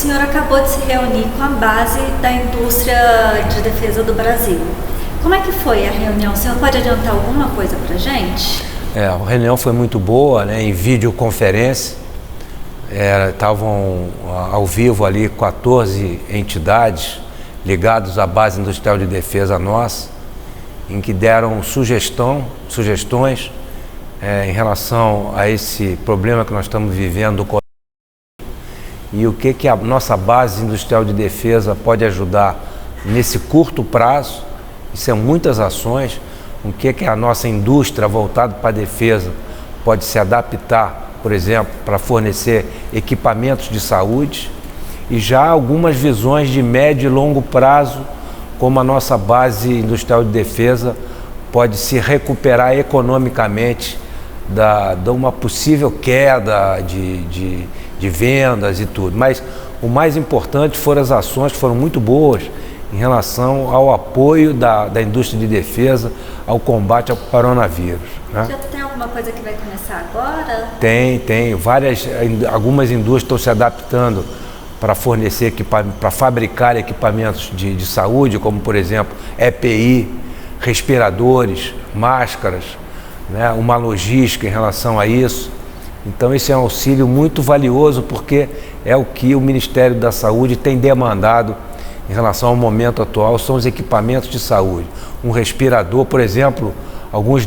senhor acabou de se reunir com a base da indústria de defesa do Brasil. Como é que foi a reunião? O senhor pode adiantar alguma coisa para a gente? A reunião foi muito boa, né, em videoconferência. Estavam ao vivo ali 14 entidades ligadas à base industrial de defesa nossa, em que deram sugestões em relação a esse problema que nós estamos vivendo do e o que a nossa base industrial de defesa pode ajudar nesse curto prazo. Isso são muitas ações, o que a nossa indústria voltada para a defesa pode se adaptar, por exemplo, para fornecer equipamentos de saúde, e já algumas visões de médio e longo prazo, como a nossa base industrial de defesa pode se recuperar economicamente de uma possível queda de vendas e tudo. Mas o mais importante foram as ações que foram muito boas em relação ao apoio da indústria de defesa ao combate ao coronavírus, né? Já tem alguma coisa que vai começar agora? Tem. Algumas indústrias estão se adaptando para fornecer para fabricar equipamentos de saúde, como por exemplo EPI, respiradores, máscaras, né? Uma logística em relação a isso. Então esse é um auxílio muito valioso, porque é o que o Ministério da Saúde tem demandado em relação ao momento atual, são os equipamentos de saúde. Um respirador, por exemplo, alguns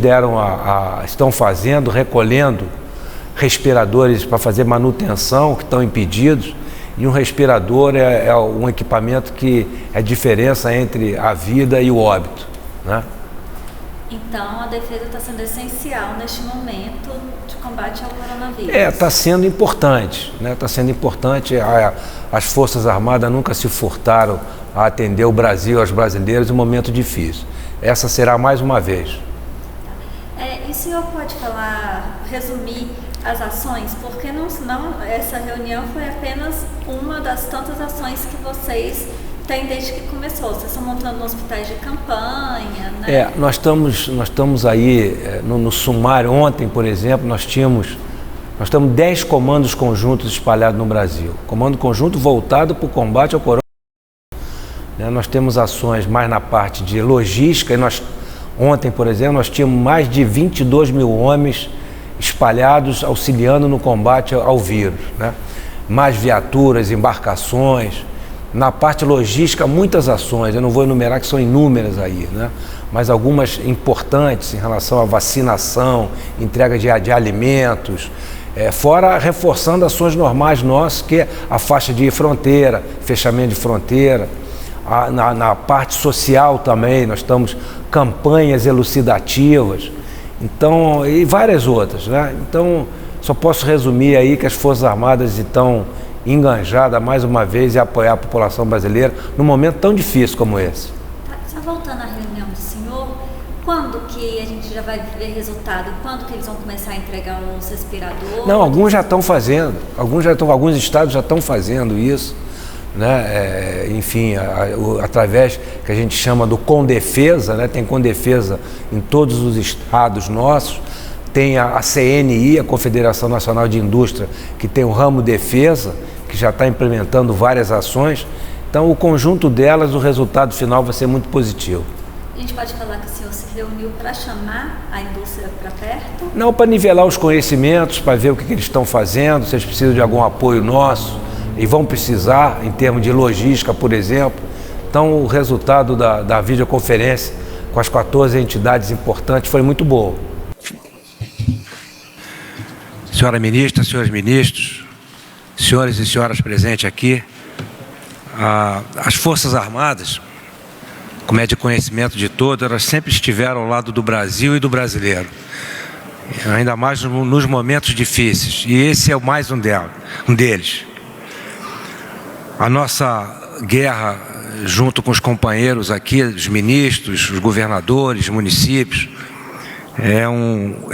estão recolhendo respiradores para fazer manutenção, que estão impedidos, e um respirador é um equipamento que é a diferença entre a vida e o óbito, né? Então a defesa está sendo essencial neste momento de combate ao coronavírus. Está sendo importante, né? Está sendo importante. As Forças Armadas nunca se furtaram a atender o Brasil, aos brasileiros, em um momento difícil. Essa será mais uma vez. E o senhor pode resumir as ações? Porque essa reunião foi apenas uma das tantas ações que vocês têm desde que começou. Vocês estão montando hospitais de campanha, né? Nós estamos aí no sumário. Ontem, por exemplo, nós estamos 10 comandos conjuntos espalhados no Brasil. Comando conjunto voltado para o combate ao coronavírus. Nós temos ações mais na parte de logística. Ontem, por exemplo, nós tínhamos mais de 22 mil homens espalhados, auxiliando no combate ao vírus, né? Mais viaturas, embarcações. Na parte logística, muitas ações, eu não vou enumerar, que são inúmeras aí, né? Mas algumas importantes em relação à vacinação, entrega de alimentos, fora reforçando ações normais nossas, que é a faixa de fronteira, fechamento de fronteira. Na parte social também, nós estamos campanhas elucidativas, então, e várias outras, né? Então, só posso resumir aí que as Forças Armadas estão enganjadas mais uma vez em apoiar a população brasileira num momento tão difícil como esse. Só voltando à reunião do senhor, quando que a gente já vai ver resultado? Quando que eles vão começar a entregar os respiradores? Não, alguns já estão fazendo, alguns estados já estão fazendo isso, né? Enfim, através que a gente chama do Condefesa, né? Tem Condefesa em todos os estados nossos. Tem a CNI, a Confederação Nacional de Indústria, que tem o ramo defesa, que já está implementando várias ações. Então, o conjunto delas, o resultado final vai ser muito positivo. A gente pode falar que o senhor se reuniu para chamar a indústria para perto? Não, para nivelar os conhecimentos, para ver o que eles estão fazendo, se eles precisam de algum apoio nosso, e vão precisar em termos de logística, por exemplo. Então, o resultado da videoconferência com as 14 entidades importantes foi muito bom. Senhora ministra, senhores ministros, senhores e senhoras presentes aqui, as Forças Armadas, como é de conhecimento de todos, elas sempre estiveram ao lado do Brasil e do brasileiro, ainda mais nos momentos difíceis, e esse é mais um deles. A nossa guerra, junto com os companheiros aqui, os ministros, os governadores, municípios, é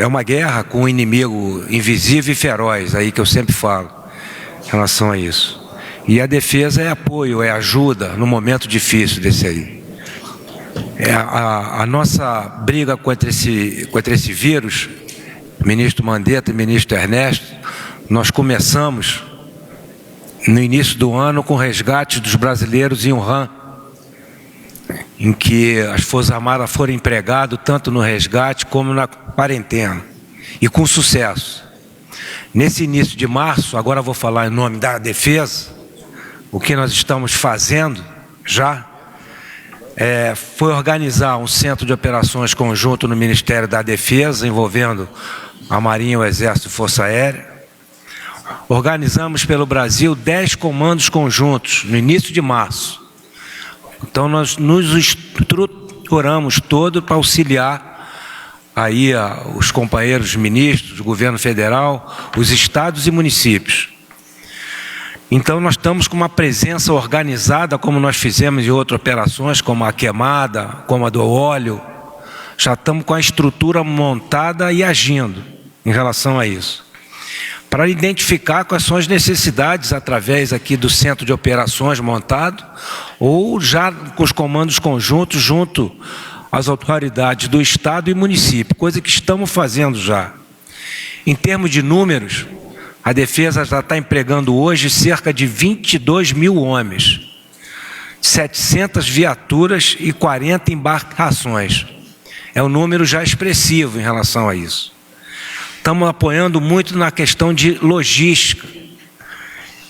uma guerra com um inimigo invisível e feroz, aí que eu sempre falo em relação a isso. E a defesa é apoio, é ajuda no momento difícil desse aí. A nossa briga contra esse vírus, ministro Mandetta e ministro Ernesto, nós começamos no início do ano com o resgate dos brasileiros em Wuhan, em que as Forças Armadas foram empregadas tanto no resgate como na quarentena, e com sucesso. Nesse início de março, agora vou falar em nome da Defesa, o que nós estamos fazendo já foi organizar um centro de operações conjunto no Ministério da Defesa, envolvendo a Marinha, o Exército e Força Aérea. Organizamos pelo Brasil 10 comandos conjuntos no início de março. Então nós nos estruturamos todo para auxiliar aí os companheiros ministros do governo federal, os estados e municípios. Então nós estamos com uma presença organizada, como nós fizemos em outras operações, como a queimada, como a do óleo. Já estamos com a estrutura montada e agindo em relação a isso, para identificar quais são as necessidades através aqui do centro de operações montado, ou já com os comandos conjuntos junto às autoridades do Estado e município, coisa que estamos fazendo já. Em termos de números, a Defesa já está empregando hoje cerca de 22 mil homens, 700 viaturas e 40 embarcações. É um número já expressivo em relação a isso. Estamos apoiando muito na questão de logística.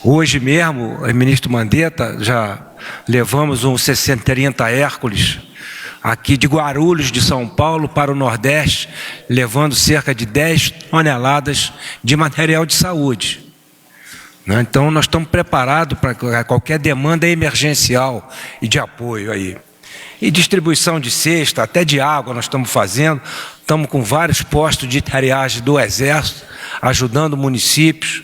Hoje mesmo, o ministro Mandetta, já levamos um 630 Hércules aqui de Guarulhos, de São Paulo, para o Nordeste, levando cerca de 10 toneladas de material de saúde. Então, nós estamos preparados para qualquer demanda emergencial e de apoio aí. E distribuição de cesta, até de água nós estamos fazendo. Estamos com vários postos de triagem do Exército, ajudando municípios.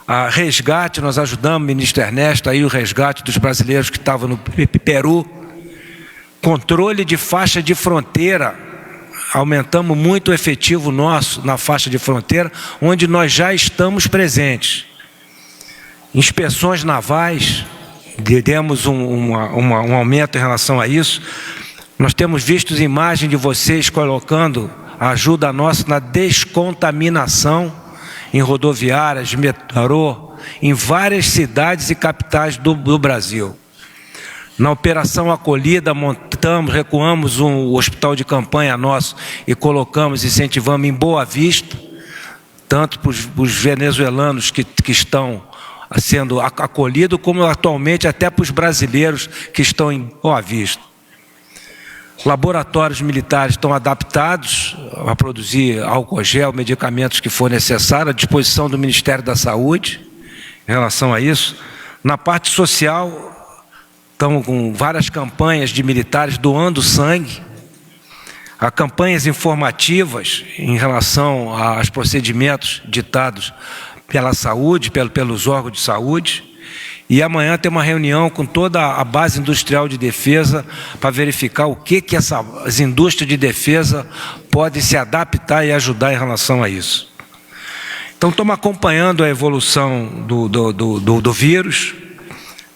A resgate, nós ajudamos o ministro Ernesto, aí o resgate dos brasileiros que estavam no Peru. Controle de faixa de fronteira, aumentamos muito o efetivo nosso na faixa de fronteira, onde nós já estamos presentes. Inspeções navais, demos um aumento em relação a isso. Nós temos visto imagens de vocês colocando a ajuda nossa na descontaminação em rodoviárias, metrô, em várias cidades e capitais do Brasil. Na Operação Acolhida, recuamos um hospital de campanha nosso e colocamos, incentivamos em Boa Vista, tanto para os venezuelanos que estão sendo acolhidos, como atualmente até para os brasileiros que estão em Boa Vista. Laboratórios militares estão adaptados a produzir álcool gel, medicamentos que for necessário, à disposição do Ministério da Saúde, em relação a isso. Na parte social, estamos com várias campanhas de militares doando sangue, há campanhas informativas em relação aos procedimentos ditados pela saúde, pelos órgãos de saúde. E amanhã tem uma reunião com toda a base industrial de defesa para verificar o que essas indústrias de defesa podem se adaptar e ajudar em relação a isso. Então, estamos acompanhando a evolução do vírus,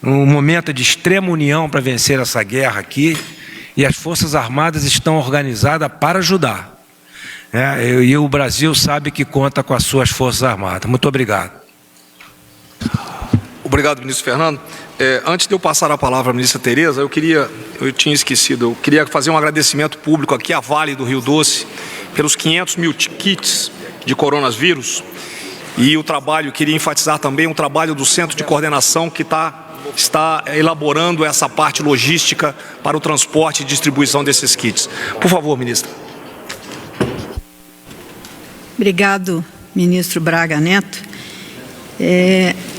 um momento de extrema união para vencer essa guerra aqui, e as Forças Armadas estão organizadas para ajudar. E o Brasil sabe que conta com as suas Forças Armadas. Muito obrigado. Obrigado, ministro Fernando. Antes de eu passar a palavra à ministra Tereza, eu queria fazer um agradecimento público aqui à Vale do Rio Doce pelos 500 mil kits de coronavírus, e o trabalho, queria enfatizar também o trabalho do Centro de Coordenação que está elaborando essa parte logística para o transporte e distribuição desses kits. Por favor, ministra. Obrigado, ministro Braga Neto.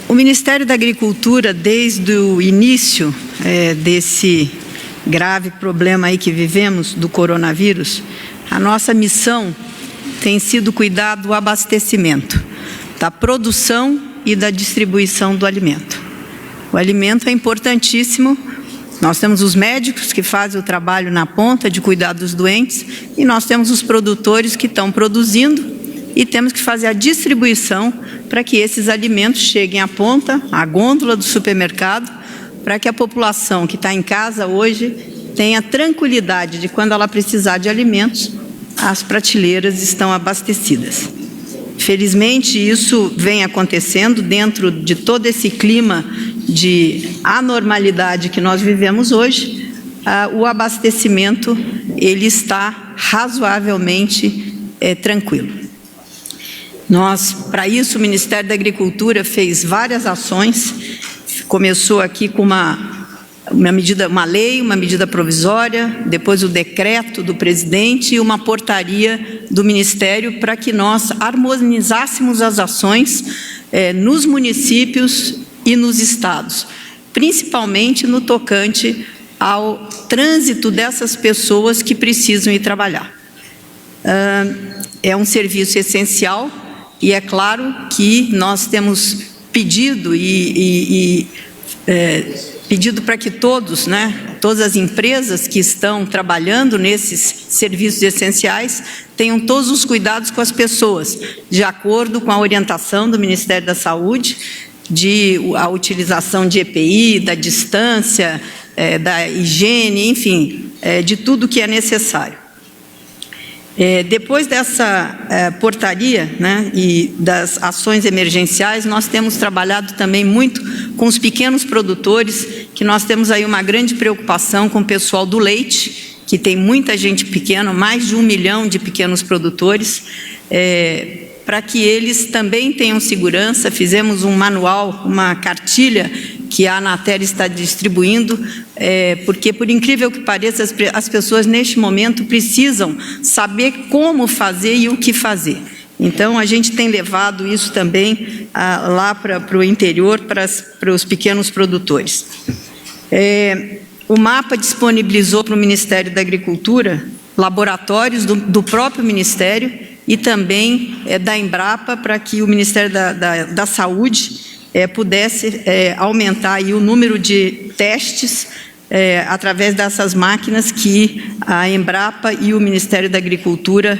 O Ministério da Agricultura, desde o início desse grave problema aí que vivemos do coronavírus, a nossa missão tem sido cuidar do abastecimento, da produção e da distribuição do alimento. O alimento é importantíssimo. Nós temos os médicos que fazem o trabalho na ponta de cuidar dos doentes, e nós temos os produtores que estão produzindo, e temos que fazer a distribuição para que esses alimentos cheguem à ponta, à gôndola do supermercado, para que a população que está em casa hoje tenha tranquilidade de quando ela precisar de alimentos, as prateleiras estão abastecidas. Felizmente, isso vem acontecendo dentro de todo esse clima de anormalidade que nós vivemos hoje. O abastecimento ele está razoavelmente tranquilo. Para isso, o Ministério da Agricultura fez várias ações. Começou aqui com uma lei, uma medida provisória, depois o decreto do presidente e uma portaria do Ministério para que nós harmonizássemos as ações nos municípios e nos estados, principalmente no tocante ao trânsito dessas pessoas que precisam ir trabalhar. É um serviço essencial e é claro que nós temos pedido pedido para que todas as empresas que estão trabalhando nesses serviços essenciais tenham todos os cuidados com as pessoas, de acordo com a orientação do Ministério da Saúde, a utilização de EPI, da distância, da higiene, enfim, de tudo que é necessário. Depois dessa portaria e das ações emergenciais, nós temos trabalhado também muito com os pequenos produtores, que nós temos aí uma grande preocupação com o pessoal do leite, que tem muita gente pequena, mais de 1 milhão de pequenos produtores, para que eles também tenham segurança. Fizemos um manual, uma cartilha que a Anatel está distribuindo, porque, por incrível que pareça, as pessoas neste momento precisam saber como fazer e o que fazer. Então, a gente tem levado isso também lá para o interior, para os pequenos produtores. O MAPA disponibilizou para o Ministério da Agricultura laboratórios do próprio Ministério e também da Embrapa, para que o Ministério da Saúde pudesse aumentar aí o número de testes através dessas máquinas que a Embrapa e o Ministério da Agricultura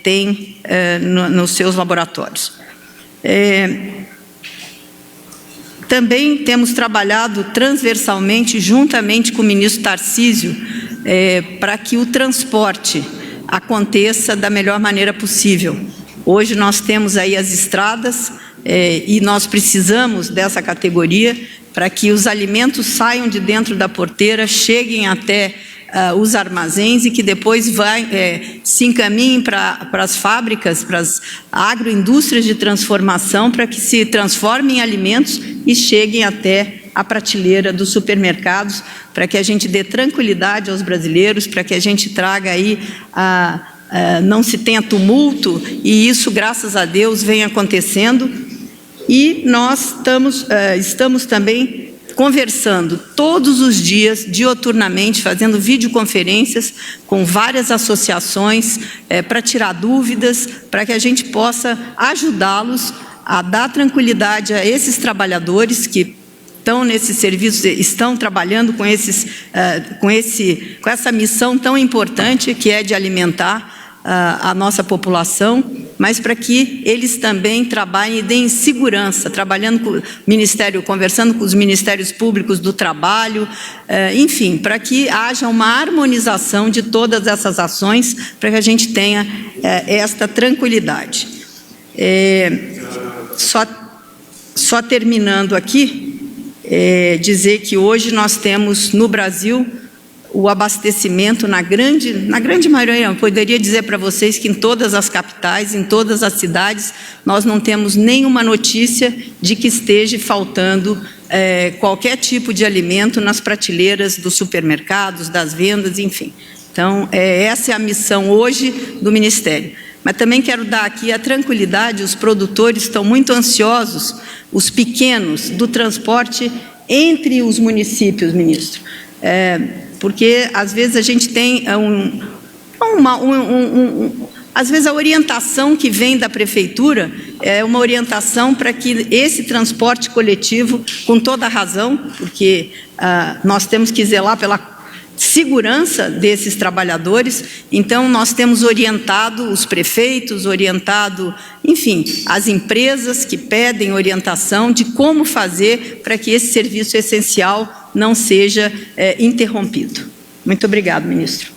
têm nos seus laboratórios. Também temos trabalhado transversalmente, juntamente com o ministro Tarcísio, para que o transporte aconteça da melhor maneira possível. Hoje nós temos aí as estradas e nós precisamos dessa categoria para que os alimentos saiam de dentro da porteira, cheguem até os armazéns e que depois se encaminhem para as fábricas, para as agroindústrias de transformação, para que se transformem em alimentos e cheguem até a prateleira dos supermercados, para que a gente dê tranquilidade aos brasileiros, para que a gente traga aí não se tenha tumulto, e isso, graças a Deus, vem acontecendo. E nós estamos também conversando todos os dias, dioturnamente, fazendo videoconferências com várias associações para tirar dúvidas, para que a gente possa ajudá-los a dar tranquilidade a esses trabalhadores que estão nesses serviços, estão trabalhando com essa missão tão importante que é de alimentar a nossa população, mas para que eles também trabalhem e deem segurança, trabalhando com o Ministério, conversando com os Ministérios Públicos do Trabalho, enfim, para que haja uma harmonização de todas essas ações, para que a gente tenha esta tranquilidade. Só terminando aqui, dizer que hoje nós temos no Brasil o abastecimento na grande maioria. Eu poderia dizer para vocês que em todas as capitais, em todas as cidades, nós não temos nenhuma notícia de que esteja faltando qualquer tipo de alimento nas prateleiras dos supermercados, das vendas, enfim. Então, essa é a missão hoje do Ministério. Mas também quero dar aqui a tranquilidade: os produtores estão muito ansiosos, os pequenos, do transporte entre os municípios, ministro. Porque às vezes a gente tem às vezes a orientação que vem da prefeitura é uma orientação para que esse transporte coletivo, com toda a razão, porque nós temos que zelar pela segurança desses trabalhadores, então nós temos orientado os prefeitos, enfim, as empresas que pedem orientação de como fazer para que esse serviço essencial não seja interrompido. Muito obrigado, ministro.